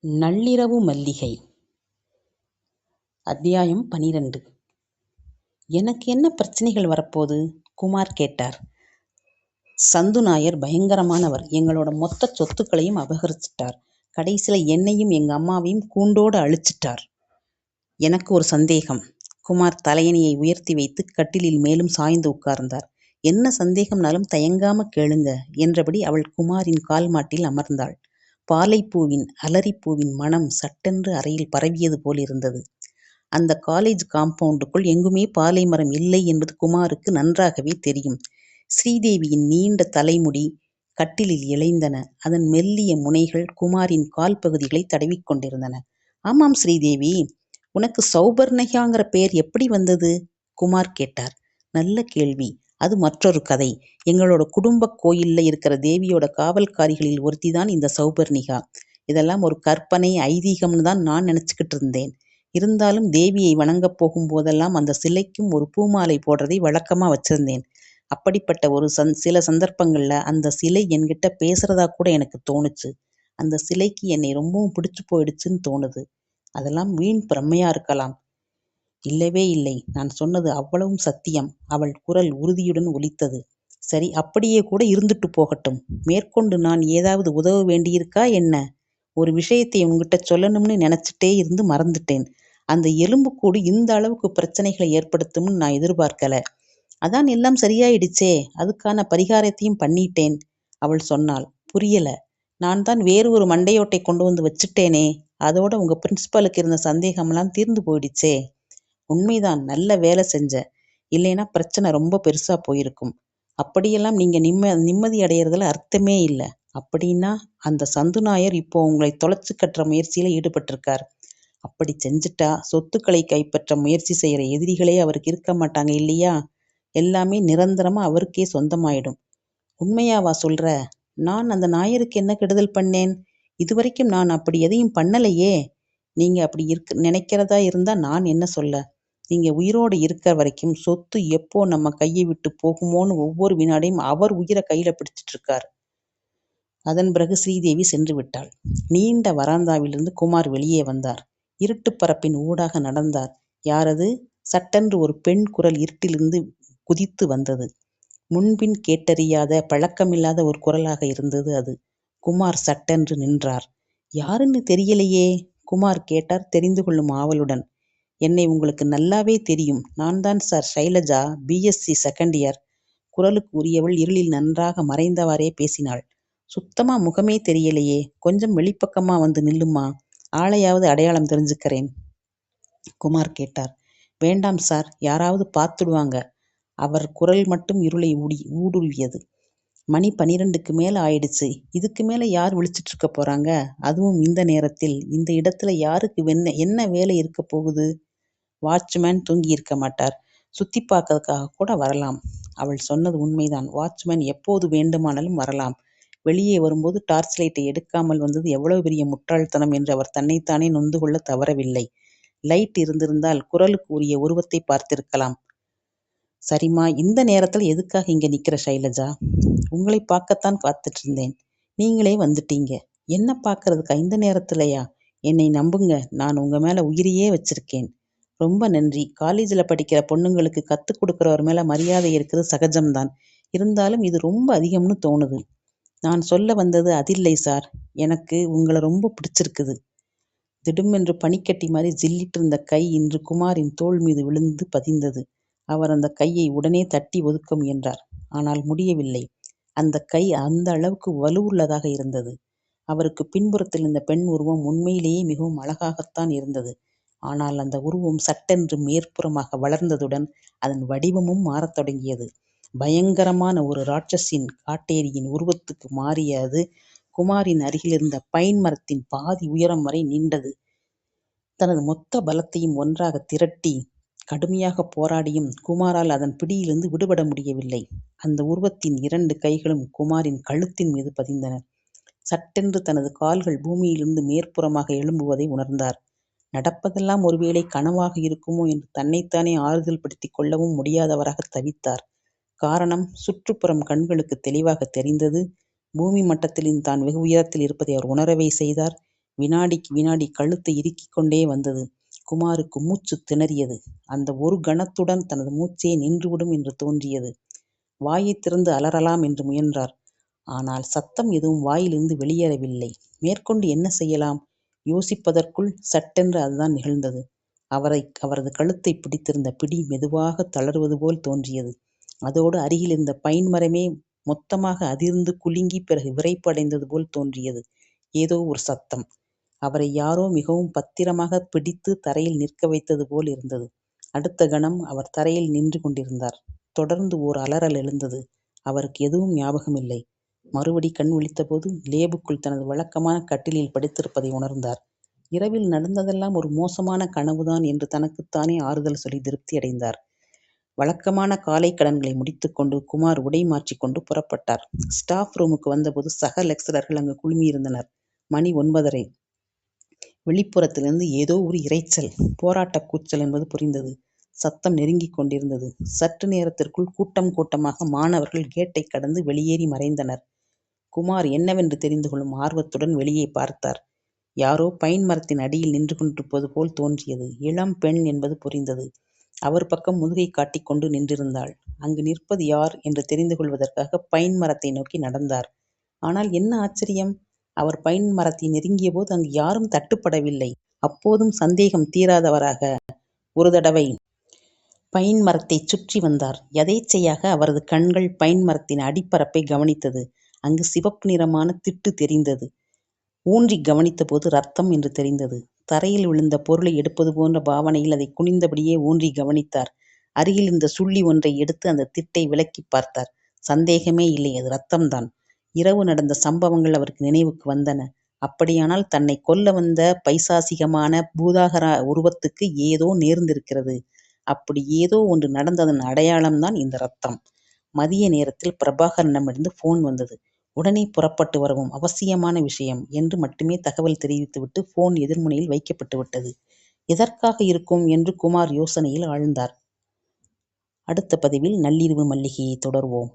நள்ளிரவு மல்லிகை. அத்தியாயம் 12. எனக்கு என்ன பிரச்சனைகள் வரப்போகுது? குமார் கேட்டார். சந்து நாயர் பயங்கரமானவர். எங்களோட மொத்த சொத்துக்களையும் அபகரிச்சிட்டார். கடைசியில என்னையும் எங்க அம்மாவையும் கூண்டோடு அழிச்சிட்டார். எனக்கு ஒரு சந்தேகம். குமார் தலையணையை உயர்த்தி வைத்து கட்டிலில் மேலும் சாய்ந்து உட்கார்ந்தார். என்ன சந்தேகம்னாலும் தயங்காம கேளுங்க என்றபடி அவள் குமாரின் கால் மாட்டில் அமர்ந்தாள். பாலைப்பூவின் அலரிப்பூவின் மனம் சட்டென்று அறையில் பரவியது போலிருந்தது. அந்த காலேஜ் காம்பவுண்டுக்குள் எங்குமே பாலை மரம் இல்லை என்பது குமாருக்கு நன்றாகவே தெரியும். ஸ்ரீதேவியின் நீண்ட தலைமுடி கட்டிலில் இழைந்தன. அதன் மெல்லிய முனைகள் குமாரின் கால் பகுதிகளை தடவிக்கொண்டிருந்தன. ஆமாம் ஸ்ரீதேவி, உனக்கு சௌபர்ணகாங்கிற பெயர் எப்படி வந்தது? குமார் கேட்டார். நல்ல கேள்வி. அது மற்றொரு கதை. எங்களோட குடும்ப கோயில்ல இருக்கிற தேவியோட காவல்காரிகளில் ஒருத்திதான் இந்த சௌபர்ணிகா. இதெல்லாம் ஒரு கற்பனை, ஐதீகம்னு தான் நான் நினச்சிக்கிட்டு இருந்தேன். இருந்தாலும் தேவியை வணங்கப் போகும்போதெல்லாம் அந்த சிலைக்கும் ஒரு பூமாலை போடுறதை வழக்கமாக வச்சிருந்தேன். அப்படிப்பட்ட ஒரு சில சந்தர்ப்பங்களில் அந்த சிலை என்கிட்ட பேசுறதா கூட எனக்கு தோணுச்சு. அந்த சிலைக்கு என்னை ரொம்பவும் பிடிச்சு போயிடுச்சுன்னு தோணுது. அதெல்லாம் வீண் பிரம்மையா இருக்கலாம். இல்லவே இல்லை, நான் சொன்னது அவ்வளவும் சத்தியம். அவள் குரல் உறுதியுடன் ஒலித்தது. சரி, அப்படியே கூட இருந்துட்டு போகட்டும். மேற்கொண்டு நான் ஏதாவது உதவ வேண்டியிருக்கா என்ன? ஒரு விஷயத்தை உங்ககிட்ட சொல்லணும்னு நினைச்சிட்டே இருந்து மறந்துட்டேன். அந்த எலும்புக்கூடு இந்த அளவுக்கு பிரச்சனைகளை ஏற்படுத்தும்னு நான் எதிர்பார்க்கல. அதான் எல்லாம் சரியாயிடுச்சே, அதுக்கான பரிகாரத்தையும் பண்ணிட்டேன் அவள் சொன்னாள். புரியல. நான் தான் வேறு ஒரு மண்டையோட்டை கொண்டு வந்து வச்சுட்டேனே. அதோட உங்க பிரின்சிபலுக்கு இருந்த சந்தேகமெல்லாம் தீர்ந்து போயிடுச்சே. உண்மைதான், நல்ல வேலை செஞ்ச. இல்லைன்னா பிரச்சனை ரொம்ப பெருசா போயிருக்கும். அப்படியெல்லாம் நீங்க நிம்மதி அடையறதுல அர்த்தமே இல்லை. அப்படின்னா அந்த சந்து நாயர் இப்போ உங்களை தொலைச்சு கட்டுற முயற்சியில ஈடுபட்டிருக்கார். அப்படி செஞ்சுட்டா சொத்துக்களை கைப்பற்ற முயற்சி செய்யற எதிரிகளே அவருக்கு இருக்க மாட்டாங்க இல்லையா? எல்லாமே நிரந்தரமா அவருக்கே சொந்தமாயிடும். உண்மையாவா சொல்ற? நான் அந்த நாயருக்கு என்ன கெடுதல் பண்ணேன்? இதுவரைக்கும் நான் அப்படி எதையும் பண்ணலையே. நீங்க அப்படி நினைக்கிறதா இருந்தா நான் என்ன சொல்ல? நீங்க உயிரோடு இருக்கிற வரைக்கும் சொத்து எப்போ நம்ம கையை விட்டு போகுமோன்னு ஒவ்வொரு வினாடியும் அவர் உயிரை கையில பிடிச்சிட்டு இருக்கார். அதன் பிறகு ஸ்ரீதேவி சென்று விட்டாள். நீண்ட வராந்தாவிலிருந்து குமார் வெளியே வந்தார். இருட்டு பரப்பின் ஊடாக நடந்தார். யாரது? சட்டென்று ஒரு பெண் குரல் இருட்டிலிருந்து குதித்து வந்தது. முன்பின் கேட்டறியாத, பழக்கமில்லாத ஒரு குரலாக இருந்தது அது. குமார் சட்டென்று நின்றார். யாருன்னு தெரியலையே? குமார் கேட்டார் தெரிந்து கொள்ளும் ஆவலுடன். என்னை உங்களுக்கு நல்லாவே தெரியும். நான் தான் sir Shailaja, BSc second year. குரலுக்கு உரியவள் இருளில் நன்றாக மறைந்தவாறே பேசினாள். சுத்தமா முகமே தெரியலையே. கொஞ்சம் வெளிப்பக்கமா வந்து நில்லுமா, ஆளையாவது அடையாளம் தெரிஞ்சுக்கிறேன். குமார் கேட்டார். வேண்டாம் சார், யாராவது பார்த்துடுவாங்க. அவர் குரல் மட்டும் இருளை ஊடுருவியது. மணி 12க்கு மேல ஆயிடுச்சு. இதுக்கு மேல யார் விழிச்சிட்டு இருக்க போறாங்க? அதுவும் இந்த நேரத்தில், இந்த இடத்துல யாருக்கு என்ன வேலை இருக்க போகுது? வாட்ச்மேன் தூங்கி இருக்க மாட்டார். சுத்தி பார்க்கறதுக்காக கூட வரலாம். அவள் சொன்னது உண்மைதான். வாட்ச்மேன் எப்போது வேண்டுமானாலும் வரலாம். வெளியே வரும்போது டார்ச் லைட்டை எடுக்காமல் வந்தது எவ்வளவு பெரிய முட்டாள்தனம் என்று அவர் தன்னைத்தானே நொந்து கொள்ள தவறவில்லை. லைட் இருந்திருந்தால் குரலுக்கு உரிய உருவத்தை பார்த்திருக்கலாம். சரிம்மா, இந்த நேரத்தில் எதுக்காக இங்க நிக்கிற ஷைலஜா? உங்களை பார்க்கத்தான் காத்துட்டு இருந்தேன். நீங்களே வந்துட்டீங்க. என்ன பார்க்கறதுக்கா இந்த நேரத்துலயா? என்னை நம்புங்க, நான் உங்க மேல உயிரையே வச்சிருக்கேன். ரொம்ப நன்றி. காலேஜில் படிக்கிற பொண்ணுங்களுக்கு கற்றுக் கொடுக்குறவர் மேலே மரியாதை இருக்கிறது சகஜம்தான். இருந்தாலும் இது ரொம்ப அதிகம்னு தோணுது. நான் சொல்ல வந்தது அதில்லை சார். எனக்கு உங்களை ரொம்ப பிடிச்சிருக்குது. திடுமென்று பனிக்கட்டி மாதிரி ஜில்லிட்டு இருந்த கை இன்று குமாரின் தோள் மீது விழுந்து பதிந்தது. அவர் அந்த கையை உடனே தட்டி ஒதுக்க முயன்றார். ஆனால் முடியவில்லை. அந்த கை அந்த அளவுக்கு வலுவுள்ளதாக இருந்தது. அவருக்கு பின்புறத்தில் இருந்த பெண் உருவம் உண்மையிலேயே மிகவும் அழகாகத்தான் இருந்தது. ஆனால் அந்த உருவம் சட்டென்று மேற்புறமாக வளர்ந்ததுடன் அதன் வடிவமும் மாறத் தொடங்கியது. பயங்கரமான ஒரு ராட்சசின் காட்டேரியின் உருவத்துக்கு மாறிய அது குமாரின் அருகிலிருந்த பைன் மரத்தின் பாதி உயரம் வரை நீண்டது. தனது மொத்த பலத்தையும் ஒன்றாக திரட்டி கடுமையாக போராடியும் குமாரால் அதன் பிடியிலிருந்து விடுபட முடியவில்லை. அந்த உருவத்தின் 2 கைகளும் குமாரின் கழுத்தின் மீது பதிந்தன. சட்டென்று தனது கால்கள் பூமியிலிருந்து மேற்புறமாக எழும்புவதை உணர்ந்தார். நடப்பதெல்லாம் ஒருவேளை கனவாக இருக்குமோ என்று தன்னைத்தானே ஆறுதல் படுத்திக் கொள்ளவும் முடியாதவராக தவித்தார். காரணம், சுற்றுப்புறம் கண்களுக்கு தெளிவாக தெரிந்தது. பூமி மட்டத்திலிருந்து தான் வெகு உயரத்தில் இருப்பதை அவர் உணரவே செய்தார். வினாடிக்கு வினாடி கழுத்தை இறுக்கிக் கொண்டே வந்தது. குமாருக்கு மூச்சு திணறியது. அந்த ஒரு கணத்துடன் தனது மூச்சே நின்றுவிடும் என்று தோன்றியது. வாயைத் திறந்து அலறலாம் என்று முயன்றார். ஆனால் சத்தம் எதுவும் வாயிலிருந்து வெளியேறவில்லை. மேற்கொண்டு என்ன செய்யலாம்? யோசிப்பதற்குள் சட்டென்று அதுதான் நிகழ்ந்தது. அவரது கழுத்தை பிடித்திருந்த பிடி மெதுவாக தளர்வது போல் தோன்றியது. அதோடு அருகில் இருந்த பைன் மரமே மொத்தமாக அதிர்ந்து குலுங்கி பிறகு விறைப்பு அடைந்தது போல் தோன்றியது. ஏதோ ஒரு சத்தம். அவரை யாரோ மிகவும் பத்திரமாக பிடித்து தரையில் நிற்க வைத்தது போல் இருந்தது. அடுத்த கணம் அவர் தரையில் நின்று கொண்டிருந்தார். தொடர்ந்து ஓர் அலறல் எழுந்தது. அவருக்கு எதுவும் ஞாபகமில்லை. மறுபடி கண் விழித்தபோது லேபுக்குள் தனது வழக்கமான கட்டிலில் படுத்திருப்பதை உணர்ந்தார். இரவில் நடந்ததெல்லாம் ஒரு மோசமான கனவுதான் என்று தனக்குத்தானே ஆறுதல் சொல்லி திருப்தியடைந்தார். வழக்கமான காலை கடன்களை முடித்துக்கொண்டு குமார் உடை மாற்றிக்கொண்டு புறப்பட்டார். ஸ்டாஃப் ரூமுக்கு வந்தபோது சக லெக்சரர்கள் அங்கு குழுமியிருந்தனர். மணி 9:30. வெளிப்புறத்திலிருந்து ஏதோ ஒரு இரைச்சல், போராட்டக் கூச்சல் என்பது புரிந்தது. சத்தம் நெருங்கிக் கொண்டிருந்தது. சற்று நேரத்திற்குள் கூட்டம் கூட்டமாக மாணவர்கள் கேட்டைக் கடந்து வெளியேறி மறைந்தனர். குமார் என்னவென்று தெரிந்து கொள்ளும் ஆர்வத்துடன் வெளியே பார்த்தார். யாரோ பைன் மரத்தின் அடியில் நின்று கொண்டிருப்பது போல் தோன்றியது. இளம் பெண் என்பது புரிந்தது. அவர் பக்கம் முதுகை காட்டிக் கொண்டு நின்றிருந்தாள். அங்கு நிற்பது யார் என்று தெரிந்து கொள்வதற்காக பைன் மரத்தை நோக்கி நடந்தார். ஆனால் என்ன ஆச்சரியம்! அவர் பைன் மரத்தை நெருங்கியபோது அங்கு யாரும் தட்டுப்படவில்லை. அப்போதும் சந்தேகம் தீராதவராக ஒரு தடவை பைன் மரத்தைச் சுற்றி வந்தார். எதேச்சையாக அவரது கண்கள் பைன் மரத்தின் அடிப்பரப்பை கவனித்தது. அங்கு சிவப்பு நிறமான திட்டு தெரிந்தது. ஊன்றி கவனித்தபோது ரத்தம் என்று தெரிந்தது. தரையில் விழுந்த பொருளை எடுப்பது போன்ற பாவனையில் அதை குனிந்தபடியே ஊன்றி கவனித்தார். அருகில் இருந்த சுள்ளி ஒன்றை எடுத்து அந்த திட்டை விலக்கிப் பார்த்தார். சந்தேகமே இல்லை, அது ரத்தம்தான். இரவு நடந்த சம்பவங்கள் அவருக்கு நினைவுக்கு வந்தன. அப்படியானால் தன்னை கொல்ல வந்த பைசாசிகமான பூதாகர உருவத்துக்கு ஏதோ நேர்ந்திருக்கிறது. அப்படி ஏதோ ஒன்று நடந்ததன் அடையாளம்தான் இந்த ரத்தம். மதிய நேரத்தில் பிரபாகரனிடமிருந்து போன் வந்தது. உடனே புறப்பட்டு வரவும், அவசியமான விஷயம் என்று மட்டுமே தகவல் தெரிவித்துவிட்டு போன் எதிர்முனையில் வைக்கப்பட்டு விட்டது. எதற்காக இருக்கும் என்று குமார் யோசனையில் ஆழ்ந்தார். அடுத்த பதிவில் நள்ளிரவு மல்லிகையை தொடர்வோம்.